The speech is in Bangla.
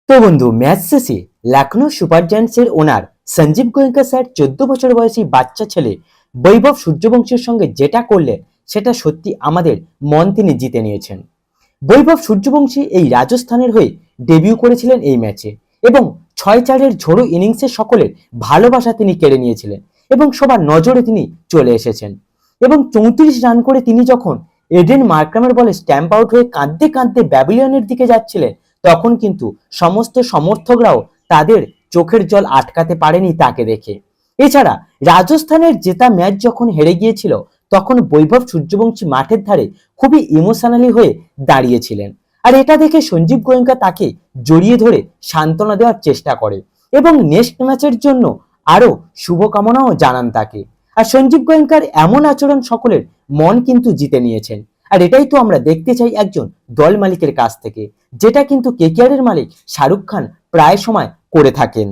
তো বন্ধু, ম্যাচ শেষে লখনৌ সুপার জায়ান্টসের ওনার সঞ্জীব গোয়েঙ্কা স্যার 14 বছর বয়সী বাচ্চা ছেলে বৈভব সূর্যবংশীর সঙ্গে যেটা করলেন সেটা সত্যি আমাদের মন তিনি জিতে নিয়েছেন। বৈভব সূর্যবংশী এই রাজস্থানের হয়ে ডেবিউ করেছিলেন এই ম্যাচে এবং 6-4-এর ঝোড়ো ইনিংসে সকলের ভালোবাসা তিনি কেড়ে নিয়েছিলেন এবং সবার নজরে তিনি চলে এসেছেন এবং 34 রান করে তিনি যখন এডেন মার্ক্রামের বলে স্ট্যাম্প আউট হয়ে কাঁদতে কাঁদতে ব্যাবিলিয়নের দিকে যাচ্ছিলেন, তখন কিন্তু সমস্ত সমর্থকরাও তাদের চোখের জল আটকাতে পারেনি তাকে দেখে। এছাড়া রাজস্থানের জেতা ম্যাচ যখন হেরে গিয়েছিল তখন বৈভব সূর্যবংশী মাঠের ধারে খুবই ইমোশনালি হয়ে দাঁড়িয়েছিলেন, আর এটা দেখে সঞ্জীব গোয়েঙ্কা তাকে জড়িয়ে ধরে সান্ত্বনা দেওয়ার চেষ্টা করে এবং নেক্সট ম্যাচের জন্য আরো শুভকামনাও জানান তাকে। আর সঞ্জীব গোয়েঙ্কার এমন আচরণ সকলের মন কিন্তু জিতে নিয়েছেন, আর এটাই তো আমরা দেখতে চাই একজন দল মালিকের কাছ থেকে, যেটা কিন্তু কেকেআর এর মালিক শাহরুখ খান প্রায় সময় করে থাকেন।